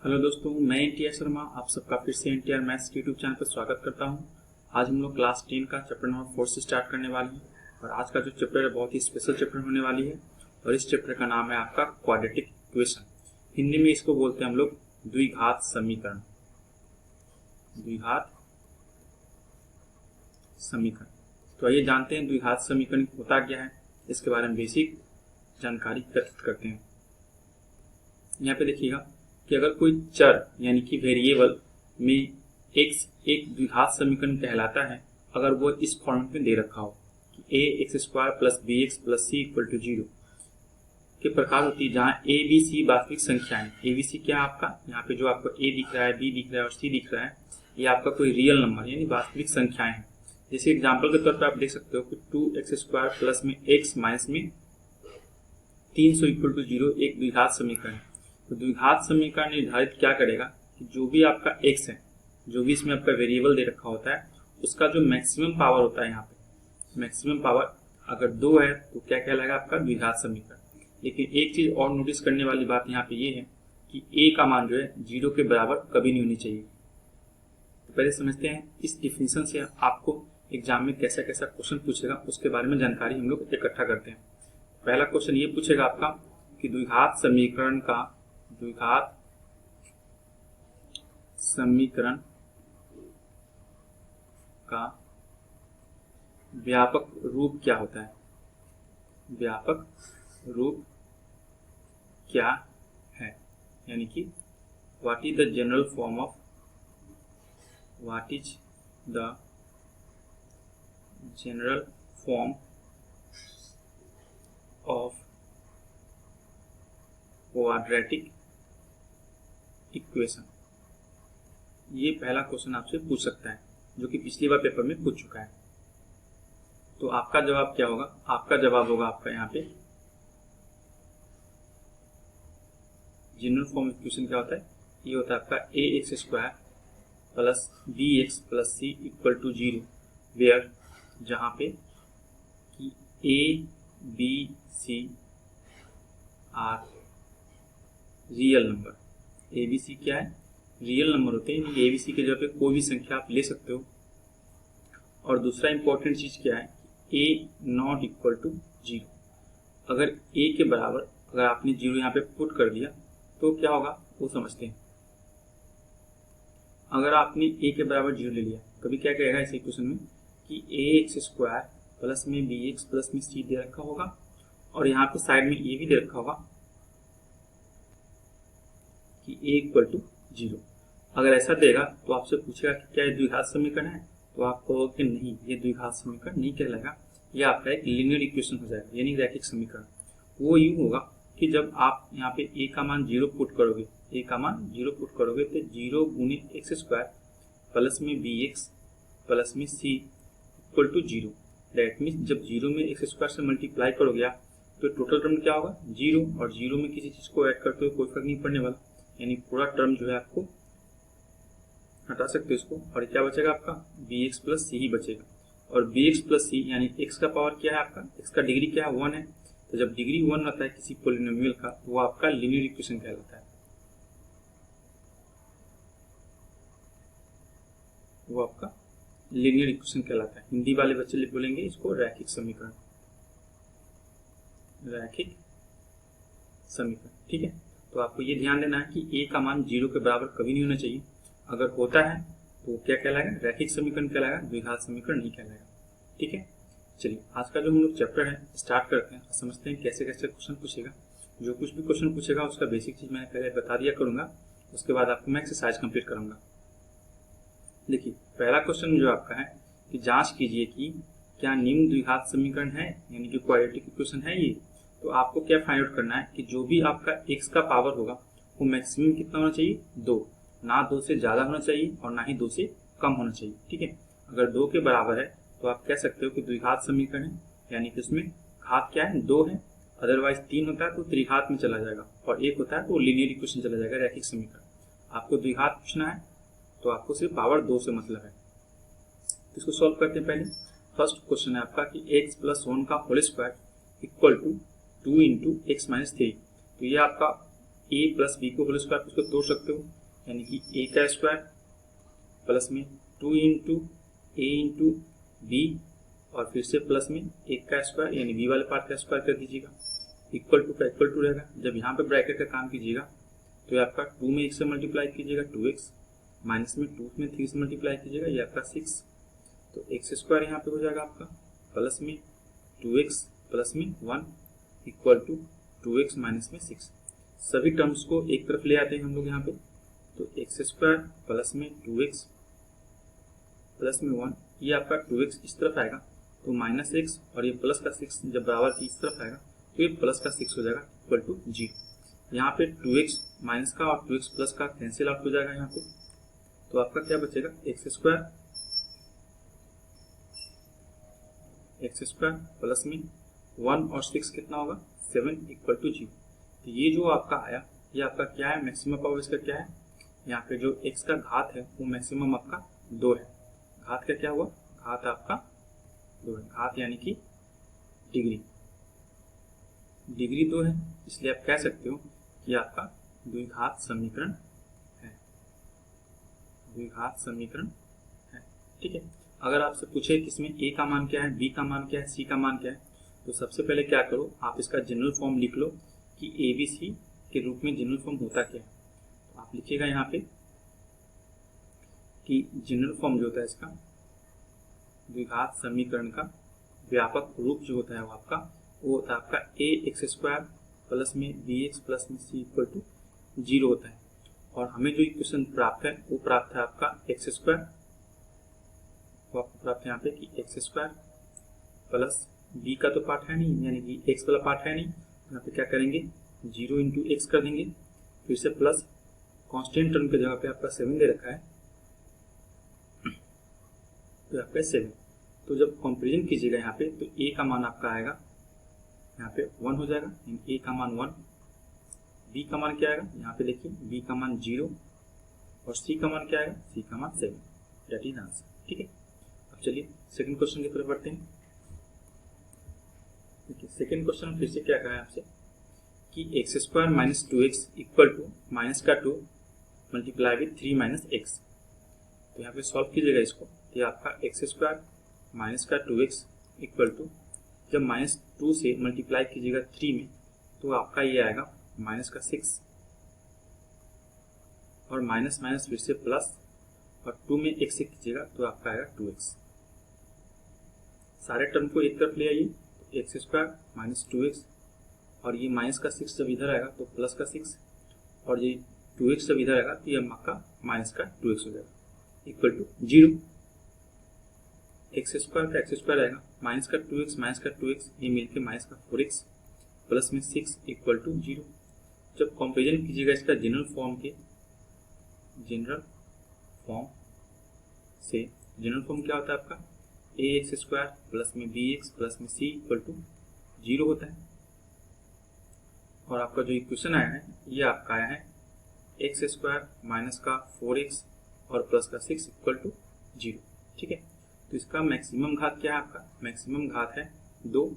Hello दोस्तों, मैं एनटीआर शर्मा आप सबका फिर से एनटीआर मैथ्स यूट्यूब चैनल पर स्वागत करता हूं। आज हम लोग क्लास 10 का चैप्टर नंबर 4 से स्टार्ट करने वाले हैं और आज का जो चैप्टर है बहुत ही स्पेशल चैप्टर होने वाली है और इस चैप्टर का नाम है आपका क्वाड्रेटिक इक्वेशन। हिंदी में इसको बोलते हैं हम लोग द्विघात समीकरण। द्विघात समीकरण तो आइए जानते हैं द्विघात समीकरण होता क्या है, इसके बारे में बेसिक जानकारी प्रस्तुत करते हैं। यहाँ पे देखिएगा कि अगर कोई चर यानी कि वेरिएबल में x एक द्विघात समीकरण कहलाता है अगर वो इस फॉर्मेट में दे रखा हो कि ax² plus bx plus c equal to 0 के प्रकार होती है, जहाँ a b c वास्तविक संख्याएं। a b c क्या है आपका, यहाँ पे जो आपको a दिख रहा है, b दिख रहा है और c दिख रहा है, ये आपका कोई रियल नंबर यानी वास्तविक संख्याएं हैं। जैसे एग्जाम्पल के तौर पर आप देख सकते हो कि 2x² प्लस में x माइनस में 300 इक्वल टू 0 एक द्विघात समीकरण है। तो द्विघात समीकरण निर्धारित क्या करेगा कि जो भी आपका x है, जो भी इसमें आपका वेरिएबल दे रखा होता है, उसका जो मैक्सिमम पावर होता है, यहाँ पे मैक्सिमम पावर अगर 2 है तो क्या कहलाएगा आपका द्विघात समीकरण। लेकिन एक चीज और नोटिस करने वाली बात यहाँ पे ये है कि a का मान जो है 0 के बराबर कभी नहीं होनी चाहिए। तो पहले समझते हैं इस डिफिनेशन से आपको एग्जाम में कैसा कैसा क्वेश्चन पूछेगा उसके बारे में जानकारी हम लोग इकट्ठा करते हैं। पहला क्वेश्चन ये पूछेगा आपका कि द्विघात समीकरण का व्यापक रूप क्या होता है। व्यापक रूप क्या है यानी कि what is the general form of quadratic equation. ये पहला क्वेश्चन आपसे पूछ सकता है जो कि पिछली बार पेपर में पूछ चुका है। तो आपका जवाब क्या होगा, आपका जवाब होगा आपका यहाँ पे जनरल फॉर्म इक्वेशन क्या होता है, ये होता है आपका ax² plus bx plus c equal to 0 where, जहाँ पे कि a b c are real number. A b c क्या है, रियल नंबर होते हैं। ए बी सी के जगह पे कोई भी संख्या आप ले सकते हो। और दूसरा इंपॉर्टेंट चीज क्या है, ए नॉट इक्वल टू 0। अगर ए के बराबर अगर आपने 0 यहाँ पे पुट कर दिया तो क्या होगा वो समझते हैं। अगर आपने ए के बराबर 0 ले लिया कभी क्या कहेगा इस इक्वेशन में कि ax² प्लस में bx प्लस में c दे रखा होगा और यहाँ पे साइड में ये भी दे रखा होगा कि a इक्वल टू 0। अगर ऐसा देगा तो आपसे पूछेगा कि क्या ये द्विघात समीकरण है, तो आप कहोगे कि नहीं, ये द्विघात समीकरण नहीं कहलाएगा, ये आपका एक लीनियर इक्वेशन हो जाएगा यानी रैखिक समीकरण। वो यूं होगा कि जब आप यहाँ पे a का मान 0 पुट करोगे, तो 0 गुने x² प्लस में bx प्लस में c equal to 0। That means जब 0 में x² से मल्टीप्लाई करोगे आप तो टोटल टर्म क्या होगा 0, और 0 में किसी चीज को ऐड करते हुए कोई फर्क नहीं पड़ने वाला, यानी पूरा टर्म जो है आपको हटा सकते हो इसको, और क्या बचेगा आपका bx प्लस c ही बचेगा। और bx प्लस c यानी x का पावर क्या है आपका, x का डिग्री क्या है 1 है। तो जब डिग्री 1 रहता है किसी पॉलिनोमियल का तो वो आपका लीनियर इक्वेशन कहलाता है, वो आपका लीनियर इक्वेशन कहलाता है। हिंदी वाले बच्चे बोलेंगे इसको रैखिक समीकरण, रैखिक समीकरण। ठीक है, तो आपको ये ध्यान देना है कि a का मान 0 के बराबर कभी नहीं होना चाहिए। अगर होता है तो क्या कहलाएगा, रैखिक समीकरण कहलाएगा, द्विघात समीकरण नहीं कहलाएगा। ठीक है, चलिए आज का जो हम लोग चैप्टर है स्टार्ट करते हैं, समझते हैं कैसे कैसे क्वेश्चन पूछेगा। जो कुछ भी क्वेश्चन पूछेगा उसका बेसिक चीज मैं पहले बता दिया करूंगा, उसके बाद आपको मैं एक्सरसाइज कंप्लीट करूंगा। देखिए पहला क्वेश्चन जो आपका है कि जांच कीजिए कि क्या निम्न द्विघात समीकरण है यानी कि क्वाड्रेटिक इक्वेशन है ये। तो आपको क्या फाइंड आउट करना है कि जो भी आपका x का पावर होगा वो मैक्सिमम कितना होना चाहिए 2, ना 2 से ज्यादा होना चाहिए और ना ही 2 से कम होना चाहिए। ठीक है, अगर 2 के बराबर है तो आप कह सकते हो कि द्विघात समीकरण है, यानी कि उसमें घात क्या है 2 है। अदरवाइज 3 होता है तो त्रिघात में चला जाएगा, और 1 होता है तो लीनियर इक्वेशन चला जाएगा, रैखिक समीकरण। आपको द्विघात पूछना है तो आपको सिर्फ पावर 2 से मतलब है। तो इसको सॉल्व करते हैं। पहले फर्स्ट क्वेश्चन है आपका कि x प्लस 1 का whole square equal to 2 into x minus 3। तो ये आपका ए प्लस बी को होल स्क्वायर उसको तोड़ सकते हो, यानी कि ए का स्क्वायर प्लस में 2 इंटू ए इंटू बी और फिर से प्लस में एक का स्क्वायर यानी बी वाले पार्ट का स्क्वायर कर दीजिएगा, इक्वल टू का इक्वल टू रहेगा। जब यहाँ पे ब्रैकेट का काम कीजिएगा तो ये आपका 2 में 1 से मल्टीप्लाई कीजिएगा 2x, माइनस में 2 में 3 से मल्टीप्लाई कीजिएगा ये आपका 6, तो एक्स स्क्वायर यहाँ पे हो जाएगा आपका प्लस में 2x प्लस में 1 इक्वल टू 2x माइनस में 6। सभी टर्म्स को एक तरफ ले आते हैं हम लोग यहाँ पे, तो एक्स स्क्वायर प्लस में 2x प्लस में 1, ये आपका 2x इस तरफ आएगा तो माइनस एक्स और ये प्लस का 6 जब बराबर की इस तरफ आएगा तो ये प्लस का 6 हो जाएगा इक्वल टू 0। यहाँ पे 2x माइनस का और 2x प्लस का कैंसिल आउट हो जाएगा यहाँ पे, तो आपका क्या बचेगा एक्स स्क्वायर प्लस में 1 और 6 कितना होगा 7 इक्वल टू 0। तो ये जो आपका आया ये आपका क्या है, मैक्सिमम पावर इसका क्या है, यहाँ पे जो x का घात है वो मैक्सिमम आपका 2 है। घात का क्या हुआ, घात आपका 2 है, घात यानी कि डिग्री 2 है, इसलिए आप कह सकते हो कि आपका द्विघात समीकरण है, द्विघात समीकरण है। ठीक है, अगर आपसे पूछे कि इसमें a का मान क्या है, b का मान क्या है, c का मान क्या है, तो सबसे पहले क्या करो आप इसका जनरल फॉर्म लिख लो कि ABC के रूप में जनरल फॉर्म होता क्या है। तो आप लिखिएगा यहाँ पे कि जनरल फॉर्म जो होता है इसका द्विघात समीकरण का व्यापक रूप जो होता है वो होता है आपका ax² प्लस में bx प्लस में c इक्वल टू 0 होता है। और हमें जो इक्वेशन प्राप्त है वो प्राप्त है आपका x², वो आपको प्राप्त है यहाँ पे कि x² प्लस b का तो पार्ट है नहीं यानी कि x वाला पार्ट है नहीं, यहाँ पे क्या करेंगे 0 इंटू एक्स कर देंगे, फिर से प्लस कांस्टेंट टर्म की जगह पे आपका 7 दे रखा है तो आपका 7। तो जब कंपेरिजन कीजिएगा यहाँ पे तो a का मान आपका आएगा यहाँ पे 1 हो जाएगा, a का मान 1, b का मान क्या आएगा यहाँ पे देखिए b का मान 0 और c का मान क्या आएगा, c का मान 7, दैट इज आंसर। ठीक है, अब चलिए सेकंड क्वेश्चन की तरफ बढ़ते हैं। देखिए सेकंड क्वेश्चन फिर से क्या कहा है आपसे कि x² minus 2x equal to minus का 2 मल्टीप्लाई विथ 3 माइनस एक्स। तो यहाँ पे सॉल्व कीजिएगा इसको, तो ये आपका x² माइनस का 2x इक्वल टू जब माइनस 2 से मल्टीप्लाई कीजिएगा 3 में तो आपका ये आएगा माइनस का 6 और माइनस माइनस फिर से प्लस और 2 में x से कीजिएगा तो आपका आएगा 2x। सारे टर्म को एक तरफ ले आइए, x² माइनस 2x और ये माइनस का 6 जब इधर आएगा तो प्लस का 6 और ये 2x जब इधर आएगा तो ये आपका माइनस का 2x हो जाएगा इक्वल टू 0। x² का x² आएगा माइनस का 2x ये मिलके माइनस का 4x प्लस में 6 इक्वल टू 0। जब कंपेरिजन कीजिएगा इसका जनरल फॉर्म से, जनरल फॉर्म क्या होता है आपका ax² प्लस में bx प्लस में c इक्वल टू 0 होता है। और आपका जो इक्वेशन आया है ये आपका आया है x² माइनस का 4x और प्लस का 6 इक्वल टू 0। ठीक है, तो इसका मैक्सिमम घात क्या है, आपका मैक्सिमम घात है 2।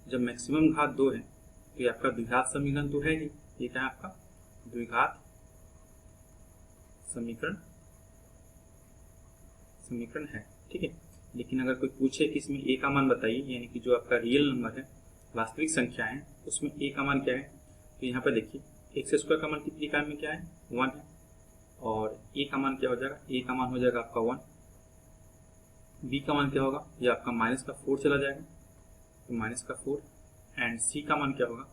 जब मैक्सिमम घात 2 है तो ये आपका द्विघात समीकरण तो है नहीं, ये क्या है आपका द्विघात समीकरण है। ठीक है, लेकिन अगर कोई पूछे कि इसमें a का मान बताइए, यानी कि जो आपका रियल नंबर है वास्तविक संख्या है उसमें a का मान क्या है, तो यहाँ पे देखिए x² का मान कितनी इकाई में क्या है 1 है और a का मान क्या हो जाएगा, a का मान हो जाएगा आपका 1, b का मान क्या होगा ये आपका माइनस का 4 चला जाएगा तो माइनस का 4 एंड c का मान क्या होगा,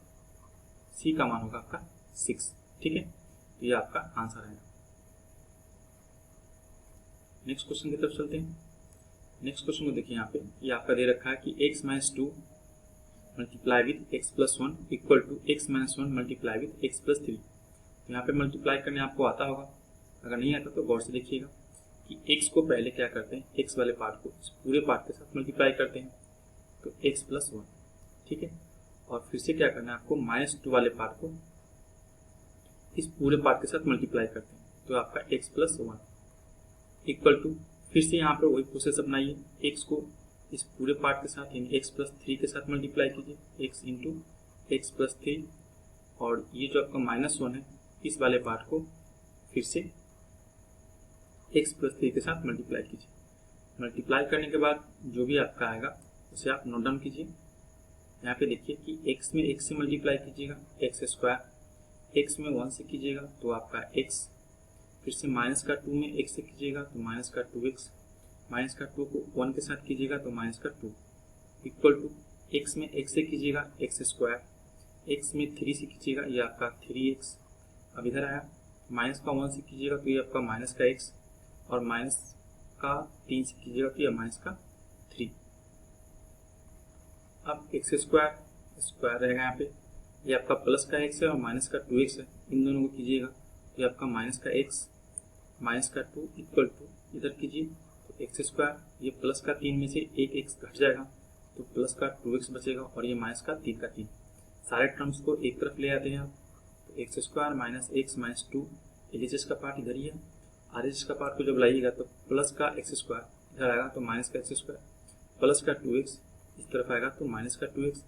c का मान होगा आपका 6। ठीक है, तो ये आपका आंसर है। नेक्स्ट क्वेश्चन की तरफ चलते हैं। नेक्स्ट क्वेश्चन को देखिए, यहाँ पे ये आपका दे रखा है कि x minus 2 multiply with x plus 1 equal to x minus 1 multiply with x plus 3। यहाँ पे मल्टीप्लाई करने आपको आता होगा, अगर नहीं आता तो गौर से देखिएगा कि x को पहले क्या करते हैं, x वाले पार्ट को इस पूरे पार्ट के साथ मल्टीप्लाई करते हैं तो x प्लस 1। ठीक है, और फिर से क्या करना है आपको माइनस 2 वाले पार्ट को इस पूरे पार्ट के साथ मल्टीप्लाई करते हैं तो आपका x प्लस 1 इक्वल टू फिर से यहाँ पर वही प्रोसेस अपनाइए, x को इस पूरे पार्ट के साथ यानी x प्लस 3 के साथ मल्टीप्लाई कीजिए, x इंटू एक्स प्लस 3 और ये जो आपका -1 है इस वाले पार्ट को फिर से x + 3 के साथ मल्टीप्लाई कीजिए। मल्टीप्लाई करने के बाद जो भी आपका आएगा उसे आप नोट डाउन कीजिए। यहाँ पे देखिए कि x में x से मल्टीप्लाई कीजिएगा x², x में 1 से कीजिएगा तो आपका x, फिर से -2 में x से कीजिएगा तो -2x, -2 को 1 के साथ कीजिएगा तो -2 इक्वल टू x में x से कीजिएगा x², x में 3 से कीजिएगा ये आपका 3x। अब इधर आया -1 से कीजिएगा तो ये आपका -x और -3 से कीजिएगा तो ये -3। अब x² रहेगा यहाँ पे, ये आपका +x है और -2x है, इन दोनों को कीजिएगा तो ये आपका -x -2 इक्वल टू इधर कीजिए तो x², ये +3 में से एक x घट जाएगा तो +2x बचेगा और ये -3 सारे टर्म्स को एक तरफ ले आते हैं आप तो x² -x -2 LHS का पार्ट इधर ही है, RHS का पार्ट को जब लाइएगा तो +x² इधर आएगा तो -x², +2x इस तरफ आएगा तो -2x,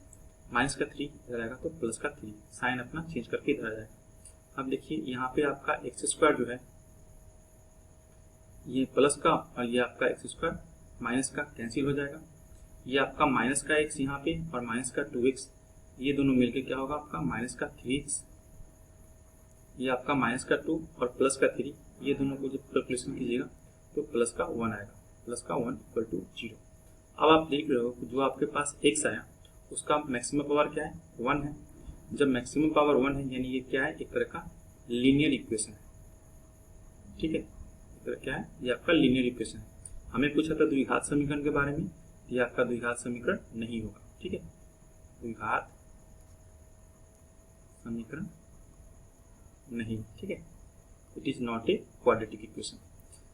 -3 इधर आएगा तो +3, साइन अपना चेंज करके इधर आ जाएगा। अब देखिए यहाँ पे आपका x² जो है ये प्लस का और ये आपका x² माइनस का कैंसिल हो जाएगा, ये आपका -x यहाँ पे और -2x ये दोनों मिलके क्या होगा आपका -3x, ये आपका -2 और +3 ये दोनों को जब कैलकुलेशन कीजिएगा तो +1 आएगा, +1 इक्वल टू 0। अब आप देख रहे हो कि जो आपके पास x आया उसका मैक्सिमम पावर क्या है 1 है। जब मैक्सिमम पावर 1 है यानी ये क्या है एक तरह का लीनियर इक्वेशन है, ठीक है, एक तरह क्या है ये आपका लीनियर इक्वेशन है। हमें पूछा था द्विघात समीकरण के बारे में, ये आपका द्विघात समीकरण नहीं होगा, ठीक है, द्विघात समीकरण नहीं, ठीक है, it is not a quadratic equation.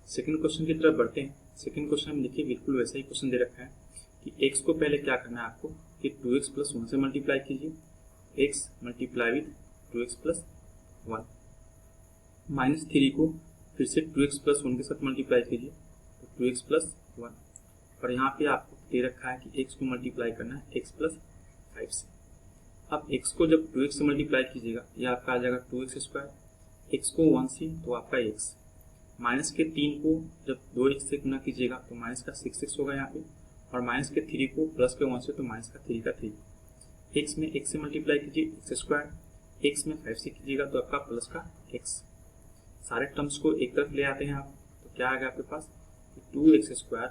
Second question की तरफ बढ़ते हैं। सेकंड क्वेश्चन में देखिए बिल्कुल वैसा ही क्वेश्चन दे रखा है कि x को पहले क्या करना है आपको कि 2x + 1 से मल्टीप्लाई कीजिए, x मल्टीप्लाई विथ 2x + 1, -3 को फिर से 2x + 1 के साथ मल्टीप्लाई कीजिए तो 2x + 1 और यहाँ पे आपको दे रखा है कि x को मल्टीप्लाई करना है x + 5 से। अब x को जब 2x से मल्टीप्लाई कीजिएगा ये आपका आ जाएगा 2x², x को 1 से तो आपका x, -3 को जब 2x से गुना कीजिएगा तो -6x होगा यहाँ पे और -3 को +1 से तो -3 x में x से मल्टीप्लाई कीजिए x², x में 5 से कीजिएगा तो आपका +x। सारे टर्म्स को एक तरफ ले आते हैं आप तो क्या आएगा आपके पास 2x²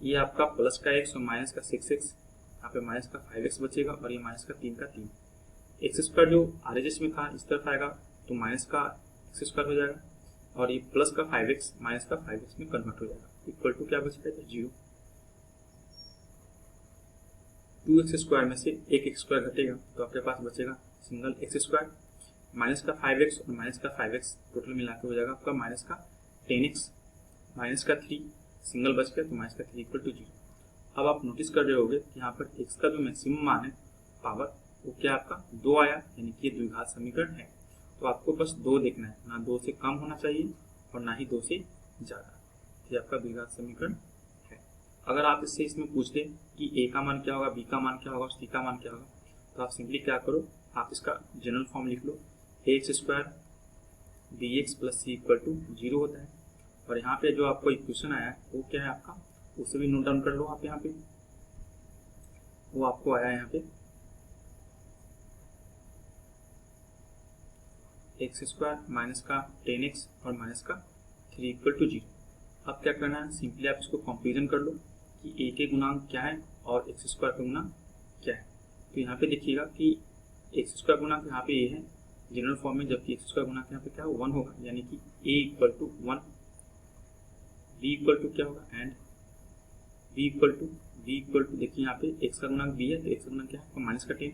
ये आपका +x और -6x, यहाँ पे -5x बचेगा और ये -3 x² जो RHS में था इस तरफ आएगा तो -x² हो जाएगा और ये +5x -5x में कन्वर्ट हो जाएगा इक्वल टू क्या बचेगा 0। 2x² में से एक x² घटेगा तो आपके पास बचेगा सिंगल x², -5x और -5x टोटल मिला के हो जाएगा आपका -10x, -3 सिंगल बच गया तो -3 इक्वल टू 0। अब आप नोटिस कर रहे होंगे कि यहाँ पर x का जो मैक्सिमम मान है पावर वो क्या आपका 2 आया, यानी कि ये द्विघात समीकरण है। तो आपको बस 2 देखना है, ना 2 से कम होना चाहिए और ना ही 2 से ज़्यादा, ये आपका द्विघात समीकरण है। अगर आप इससे इसमें पूछ दें कि a का मान क्या होगा, b का मान क्या होगा, c का मान क्या होगा, तो आप सिंपली क्या करो, आप इसका जनरल फॉर्म लिख लो, ax² bx + c = 0 होता है। और यहाँ पे जो आपको इक्वेशन आया है वो क्या है आपका, उसे भी नोट डाउन कर लो आप। यहाँ पे वो आपको आया है यहाँ पे x² -10x और -3 = 0। अब क्या करना है, सिंपली आप इसको कंपेरिजन कर लो कि a के गुणांक क्या है और x² का गुणांक क्या है। तो यहाँ पे देखिएगा कि x² गुणांक यहाँ पे a है जनरल फॉर्म में, जबकि x² गुणांक यहाँ पे क्या 1 होगा, यानी कि a = 1, b = क्या होगा एंड b = देखिए यहाँ पे x का गुणांक b है तो x का गुणांक क्या है -10,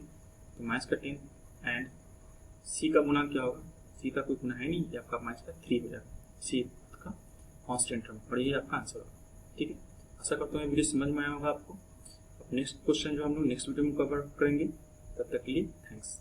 तो -10 एंड c का गुणांक क्या होगा, c का कोई गुना है नहीं, ये आपका -3 हो जाएगा, c का कांस्टेंट टर्म, और ये आपका आंसर होगा। ठीक है, आशा करता हूँ वीडियो समझ में आया होगा आपको। अब नेक्स्ट क्वेश्चन जो हम लोग नेक्स्ट वीडियो में कवर करेंगे, तब तक के लिए थैंक्स।